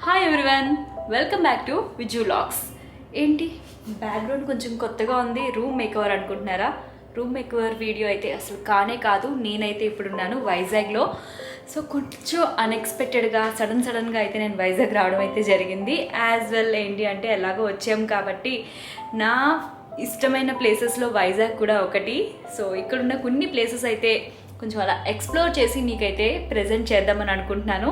Hi everyone, welcome back to Viju vlogs. ఏంటి background కొంచెం కొత్తగా ఉంది, రూమ్ మేకవర్ అనుకుంటున్నారా? రూమ్ మేకవర్ వీడియో అయితే అసలు కానే కాదు. నేనైతే ఇప్పుడున్నాను వైజాగ్లో. సో కొంచెం అన్ఎక్స్పెక్టెడ్గా సడన్గా అయితే నేను వైజాగ్ రావడం అయితే జరిగింది. యాజ్ వెల్ ఏంటి అంటే ఎలాగో వచ్చాం కాబట్టి నా ఇష్టమైన ప్లేసెస్లో వైజాగ్ కూడా ఒకటి. సో ఇక్కడున్న కొన్ని ప్లేసెస్ అయితే కొంచెం అలా ఎక్స్ప్లోర్ చేసి మీకైతే ప్రజెంట్ చేద్దామని అనుకుంటున్నాను.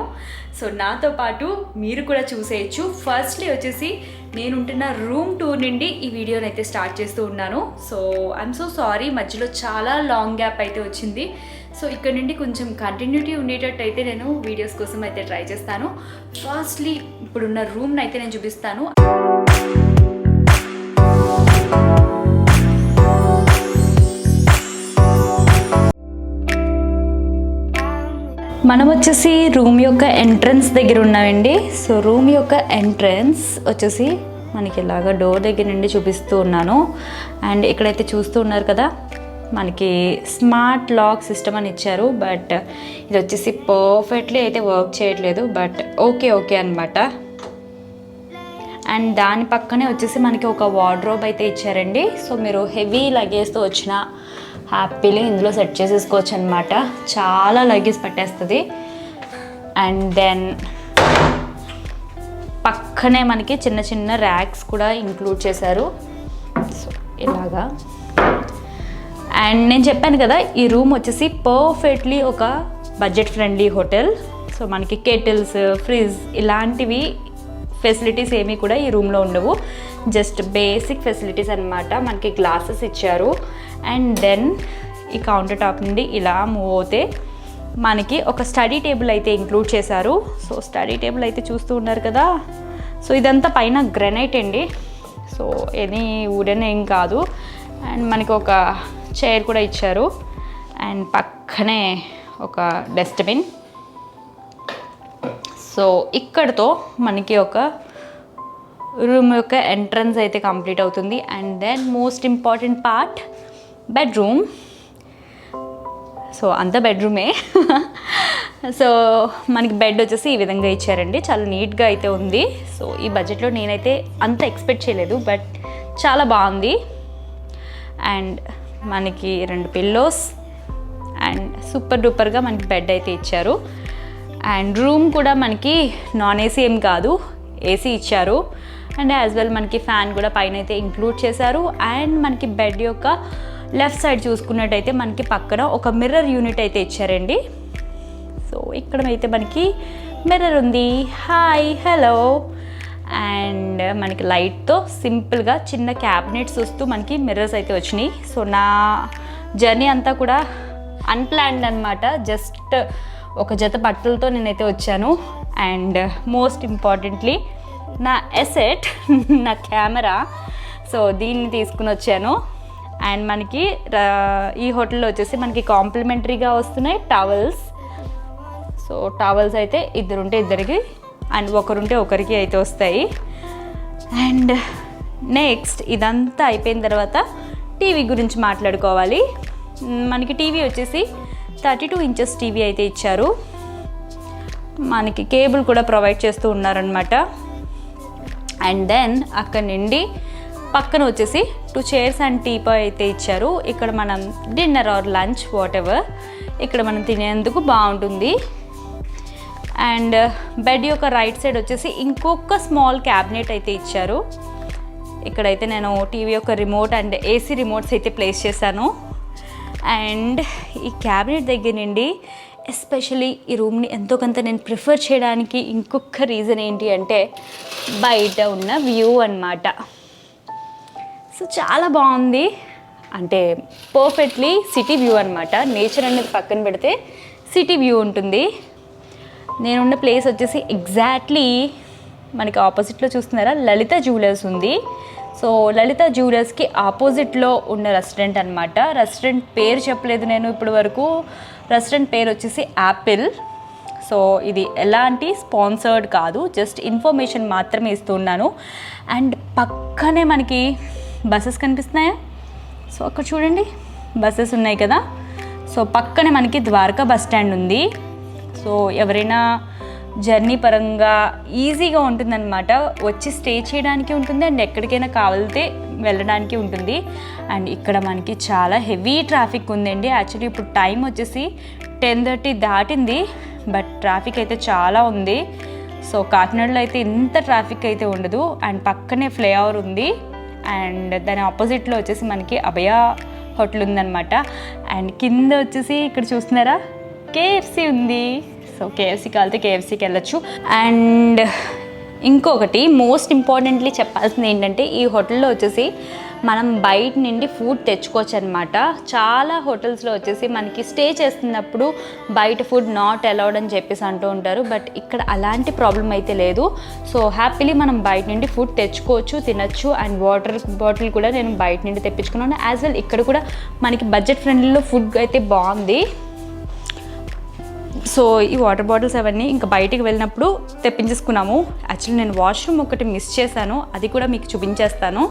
సో నాతో పాటు మీరు కూడా చూసేయచ్చు. ఫస్ట్లీ వచ్చేసి నేను ఉంటున్న రూమ్ టూర్ నుండి ఈ వీడియోని అయితే స్టార్ట్ చేస్తూ ఉన్నాను. సో ఐఎమ్ సో సారీ, మధ్యలో చాలా లాంగ్ గ్యాప్ అయితే వచ్చింది. సో ఇక్కడ నుండి కొంచెం కంటిన్యూటీ ఉండేటట్టు అయితే నేను వీడియోస్ కోసం అయితే ట్రై చేస్తాను. ఫస్ట్లీ ఇప్పుడున్న రూమ్ని అయితే నేను చూపిస్తాను. మనం వచ్చేసి రూమ్ యొక్క ఎంట్రన్స్ దగ్గర ఉన్నామండి. సో రూమ్ యొక్క ఎంట్రన్స్ వచ్చేసి మనకి ఇలాగా డోర్ దగ్గర నుండి చూపిస్తూ ఉన్నాను. అండ్ ఇక్కడైతే చూస్తూ ఉన్నారు కదా, మనకి స్మార్ట్ లాక్ సిస్టమ్ అని ఇచ్చారు. బట్ ఇది వచ్చేసి పర్ఫెక్ట్లీ అయితే వర్క్ చేయట్లేదు, బట్ ఓకే అనమాట. అండ్ దాని పక్కనే వచ్చేసి మనకి ఒక వార్డ్రోబ్ అయితే ఇచ్చారండి. సో మీరు హెవీ లగేజ్తో వచ్చిన హ్యాపీలీ ఇందులో సెట్ చేసేసుకోవచ్చు అనమాట. చాలా లగేజ్ పట్టేస్తుంది. అండ్ దెన్ పక్కనే మనకి చిన్న ర్యాక్స్ కూడా ఇంక్లూడ్ చేశారు. సో ఇలాగా. అండ్ నేను చెప్పాను కదా, ఈ రూమ్ వచ్చేసి పర్ఫెక్ట్లీ ఒక బడ్జెట్ ఫ్రెండ్లీ హోటల్. సో మనకి కెటిల్స్, ఫ్రిడ్జ్ ఇలాంటివి ఫెసిలిటీస్ ఏమీ కూడా ఈ రూమ్లో ఉండవు. జస్ట్ బేసిక్ ఫెసిలిటీస్ అనమాట. మనకి గ్లాసెస్ ఇచ్చారు. అండ్ దెన్ ఈ కౌంటర్ టాప్ నుండి ఇలా మూవ్ అవుతే మనకి ఒక స్టడీ టేబుల్ అయితే ఇంక్లూడ్ చేశారు. సో స్టడీ టేబుల్ అయితే చూస్తూ ఉన్నారు కదా. సో ఇదంతా పైన గ్రెనైట్ అండి. సో ఏది వుడెన్ ఏం కాదు. అండ్ మనకి ఒక చైర్ కూడా ఇచ్చారు. అండ్ పక్కనే ఒక డస్ట్బిన్. సో ఇక్కడతో మనకి ఒక రూమ్ యొక్క ఎంట్రన్స్ అయితే కంప్లీట్ అవుతుంది. And then most important part, bedroom. So అంత బెడ్రూమే. సో మనకి బెడ్ వచ్చేసి ఈ విధంగా ఇచ్చారండి. చాలా నీట్గా అయితే ఉంది. సో ఈ బడ్జెట్లో నేనైతే అంత ఎక్స్పెక్ట్ చేయలేదు, బట్ చాలా బాగుంది. అండ్ మనకి 2 పిల్లోస్ అండ్ సూపర్ డూపర్గా మనకి బెడ్ అయితే ఇచ్చారు. అండ్ రూమ్ కూడా మనకి నాన్ ఏసీ ఏం కాదు, ఏసీ ఇచ్చారు. అండ్ యాజ్ వెల్ మనకి ఫ్యాన్ కూడా పైన అయితే ఇంక్లూడ్ చేశారు. అండ్ మనకి బెడ్ యొక్క లెఫ్ట్ సైడ్ చూసుకున్నట్టయితే మనకి పక్కన ఒక మిర్రర్ యూనిట్ అయితే ఇచ్చారండి. సో ఇక్కడ అయితే మనకి మిర్రర్ ఉంది. Hi, hello. అండ్ మనకి లైట్తో సింపుల్గా చిన్న క్యాబినెట్స్ వస్తూ మనకి మిర్రర్స్ అయితే వచ్చినాయి. సో నా జర్నీ అంతా కూడా అన్ప్లాన్డ్ అనమాట. జస్ట్ ఒక జత బట్టలతో నేనైతే వచ్చాను. అండ్ మోస్ట్ ఇంపార్టెంట్లీ నా ఎసెట్, నా కెమెరా. సో దీన్ని తీసుకుని వచ్చాను. అండ్ మనకి ఈ హోటల్లో వచ్చేసి మనకి కాంప్లిమెంటరీగా వస్తున్నాయి టవల్స్. సో టవల్స్ అయితే ఇద్దరుంటే ఇద్దరికి అండ్ ఒకరుంటే ఒకరికి అయితే వస్తాయి. అండ్ నెక్స్ట్ ఇదంతా అయిపోయిన తర్వాత టీవీ గురించి మాట్లాడుకోవాలి. మనకి టీవీ వచ్చేసి 32 ఇంచెస్ టీవీ అయితే ఇచ్చారు. మనకి కేబుల్ కూడా ప్రొవైడ్ చేస్తూ ఉన్నారనమాట. అండ్ దెన్ అక్కడ నుండి పక్కన వచ్చేసి 2 చైర్స్ అండ్ టీపాయ్ అయితే ఇచ్చారు. ఇక్కడ మనం dinner or lunch what ever ఇక్కడ మనం తినేందుకు బాగుంటుంది. అండ్ బెడ్ యొక్క రైట్ సైడ్ వచ్చేసి ఇంకొక స్మాల్ క్యాబినెట్ అయితే ఇచ్చారు. ఇక్కడైతే నేను టీవీ యొక్క రిమోట్ అండ్ ఏసీ రిమోట్స్ అయితే ప్లేస్ చేశాను. అండ్ ఈ క్యాబినెట్ దగ్గర నుండి ఎస్పెషలీ ఈ రూమ్ని ఎంతో కొంత నేను ప్రిఫర్ చేయడానికి ఇంకొక రీజన్ ఏంటి అంటే బయట ఉన్న వ్యూ అన్నమాట. సో చాలా బాగుంది. అంటే పర్ఫెక్ట్లీ సిటీ వ్యూ అనమాట. నేచర్ అనేది పక్కన పెడితే సిటీ వ్యూ ఉంటుంది. నేనున్న ప్లేస్ వచ్చేసి ఎగ్జాక్ట్లీ మనకి ఆపోజిట్లో చూస్తున్నారా, లలిత జ్యువెలర్స్ ఉంది. సో లలిత జ్యువెలర్స్కి ఆపోజిట్లో ఉన్న రెస్టారెంట్ అనమాట. రెస్టారెంట్ పేరు చెప్పలేదు నేను ఇప్పటి వరకు. రెస్టారెంట్ పేరు వచ్చేసి యాపిల్. సో ఇది ఎలాంటి స్పాన్సర్డ్ కాదు, జస్ట్ ఇన్ఫర్మేషన్ మాత్రమే ఇస్తున్నాను. అండ్ పక్కనే మనకి బస్సెస్ కనిపిస్తున్నాయా? సో అక్కడ చూడండి, బస్సెస్ ఉన్నాయి కదా. సో పక్కనే మనకి ద్వారకా బస్ స్టాండ్ ఉంది. సో ఎవరైనా జర్నీ పరంగా ఈజీగా ఉంటుందన్నమాట. వచ్చి స్టే చేయడానికి ఉంటుంది అండ్ ఎక్కడికైనా కావాలితే వెళ్ళడానికి ఉంటుంది. అండ్ ఇక్కడ మనకి చాలా హెవీ ట్రాఫిక్ ఉందండి. యాక్చువల్లీ ఇప్పుడు టైం వచ్చేసి 10:30 దాటింది, బట్ ట్రాఫిక్ అయితే చాలా ఉంది. సో కాకినాడలో అయితే ఇంత ట్రాఫిక్ అయితే ఉండదు. అండ్ పక్కనే ఫ్లైఓవర్ ఉంది అండ్ దాని ఆపోజిట్లో వచ్చేసి మనకి అభయ హోటల్ ఉందన్నమాట. అండ్ కింద వచ్చేసి ఇక్కడ చూస్తున్నారా కేఎఫ్సి ఉంది. సో కేఎఫ్సీ కాలితే కేఎఫ్సీకి వెళ్ళొచ్చు. అండ్ ఇంకొకటి మోస్ట్ ఇంపార్టెంట్లీ చెప్పాల్సింది ఏంటంటే ఈ హోటల్లో వచ్చేసి మనం బయట నుండి ఫుడ్ తెచ్చుకోవచ్చు అనమాట. చాలా హోటల్స్లో వచ్చేసి మనకి స్టే చేస్తున్నప్పుడు బయట ఫుడ్ నాట్ అలౌడ్ అని చెప్పేసి అంటూ ఉంటారు. బట్ ఇక్కడ అలాంటి ప్రాబ్లం అయితే లేదు. సో హ్యాపీలీ మనం బయట నుండి ఫుడ్ తెచ్చుకోవచ్చు, తినచ్చు. అండ్ వాటర్ బాటిల్ కూడా నేను బయట నుండి తెప్పించుకున్నాను. యాజ్ వెల్ ఇక్కడ కూడా మనకి బడ్జెట్ ఫ్రెండ్లీలో ఫుడ్ అయితే బాగుంది. సో ఈ వాటర్ బాటిల్స్ అవన్నీ ఇంకా బయటికి వెళ్ళినప్పుడు తెప్పించేసుకున్నాము. యాక్చువల్లీ నేను వాష్రూమ్ ఒకటి మిస్ చేశాను, అది కూడా మీకు చూపించేస్తాను.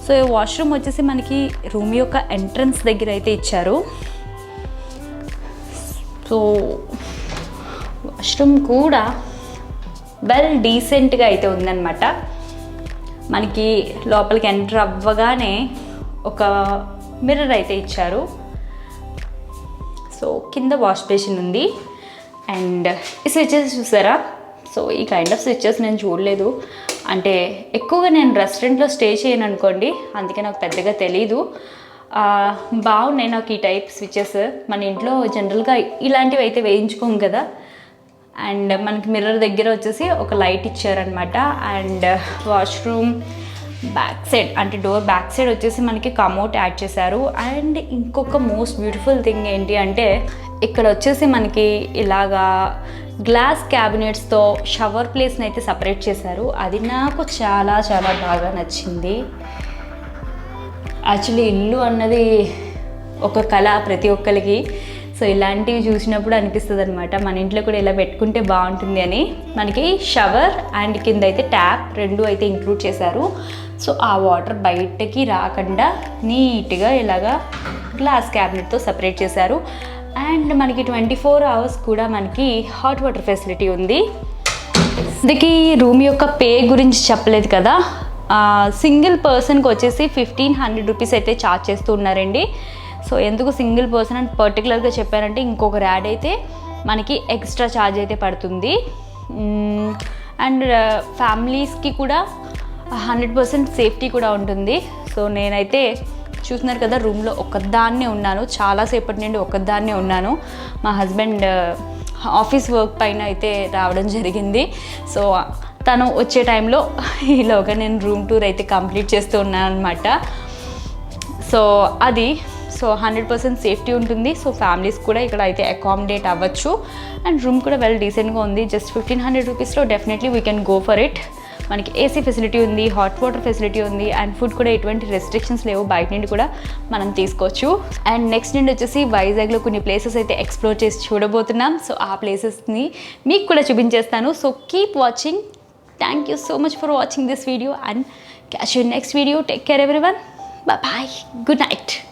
సో ఈ వాష్రూమ్ వచ్చేసి మనకి రూమ్ యొక్క ఎంట్రన్స్ దగ్గర అయితే ఇచ్చారు. సో వాష్రూమ్ కూడా వెల్ డీసెంట్గా అయితే ఉందన్నమాట. మనకి లోపలికి ఎంటర్ అవ్వగానే ఒక మిర్రర్ అయితే ఇచ్చారు. సో కింద వాష్ బేసిన్ ఉంది. అండ్ ఈ స్విచ్చెస్ చూసారా? సో ఈ కైండ్ ఆఫ్ స్విచ్చెస్ నేను చూడలేదు. అంటే ఎక్కువగా నేను రెస్టారెంట్లో స్టే చేయను అనుకోండి, అందుకే నాకు పెద్దగా తెలీదు. బాగున్నాయి నాకు ఈ టైప్ స్విచ్చెస్. మన ఇంట్లో జనరల్గా ఇలాంటివి అయితే వేయించుకోం కదా. అండ్ మనకి మిర్రర్ దగ్గర వచ్చేసి ఒక లైట్ ఇచ్చారనమాట. అండ్ వాష్రూమ్ బ్యాక్ సైడ్ అంటే డోర్ బ్యాక్ సైడ్ వచ్చేసి మనకి కమోట్ యాడ్ చేశారు. అండ్ ఇంకొక మోస్ట్ బ్యూటిఫుల్ థింగ్ ఏంటి అంటే ఇక్కడ వచ్చేసి మనకి ఇలాగా గ్లాస్ క్యాబినెట్స్తో షవర్ ప్లేస్ని అయితే సపరేట్ చేశారు. అది నాకు చాలా చాలా బాగా నచ్చింది. యాక్చువల్లీ ఇల్లు అన్నది ఒక కళ ప్రతి ఒక్కరికి. సో ఇలాంటివి చూసినప్పుడు అనిపిస్తుంది అనమాట, మన ఇంట్లో కూడా ఇలా పెట్టుకుంటే బాగుంటుంది అని. మనకి షవర్ అండ్ కింద అయితే ట్యాప్ రెండు అయితే ఇంక్లూడ్ చేశారు. సో ఆ వాటర్ బయటకి రాకుండా నీట్గా ఇలాగా గ్లాస్ క్యాబినెట్తో సపరేట్ చేశారు. అండ్ మనకి 24 hours కూడా మనకి హాట్ వాటర్ ఫెసిలిటీ ఉంది. దీనికి రూమ్ యొక్క పే గురించి చెప్పలేదు కదా. సింగిల్ పర్సన్కి వచ్చేసి 1500 రూపీస్ అయితే ఛార్జ్ చేస్తూ ఉన్నారండి. సో ఎందుకు సింగిల్ పర్సన్ అని పర్టికులర్గా చెప్పారంటే ఇంకొక యాడ్ అయితే మనకి ఎక్స్ట్రా ఛార్జ్ అయితే పడుతుంది. అండ్ ఫ్యామిలీస్కి కూడా 100% సేఫ్టీ కూడా ఉంటుంది. సో నేనైతే చూస్తున్నారు కదా రూమ్లో ఒక్కదాన్నే ఉన్నాను, చాలాసేపటి నుండి ఒక్కదాన్నే ఉన్నాను. మా హస్బెండ్ ఆఫీస్ వర్క్ పైన అయితే రావడం జరిగింది. సో తను వచ్చే టైంలో ఈలోగా నేను రూమ్ టూర్ అయితే కంప్లీట్ చేస్తూ ఉన్నాను అనమాట. సో అది 100% సేఫ్టీ ఉంటుంది. సో ఫ్యామిలీస్ కూడా ఇక్కడ అయితే అకామిడేట్ అవ్వచ్చు. అండ్ రూమ్ కూడా వెల్ డీసెంట్గా ఉంది. జస్ట్ 1500 రూపీస్లో definitely we can go for it. మనకి ఏసీ ఫెసిలిటీ ఉంది, హాట్ వాటర్ ఫెసిలిటీ ఉంది. అండ్ ఫుడ్ కూడా ఎటువంటి రెస్ట్రిక్షన్స్ లేవు, బయట నుండి కూడా మనం తీసుకోవచ్చు. అండ్ నెక్స్ట్ నుండి వచ్చేసి వైజాగ్లో కొన్ని ప్లేసెస్ అయితే ఎక్స్ప్లోర్ చేసి చూడబోతున్నాం. సో ఆ ప్లేసెస్ని మీకు కూడా చూపించేస్తాను. So keep watching. Thank you so much for watching this video and catch you in next video. Take care everyone. Bye bye. Good night.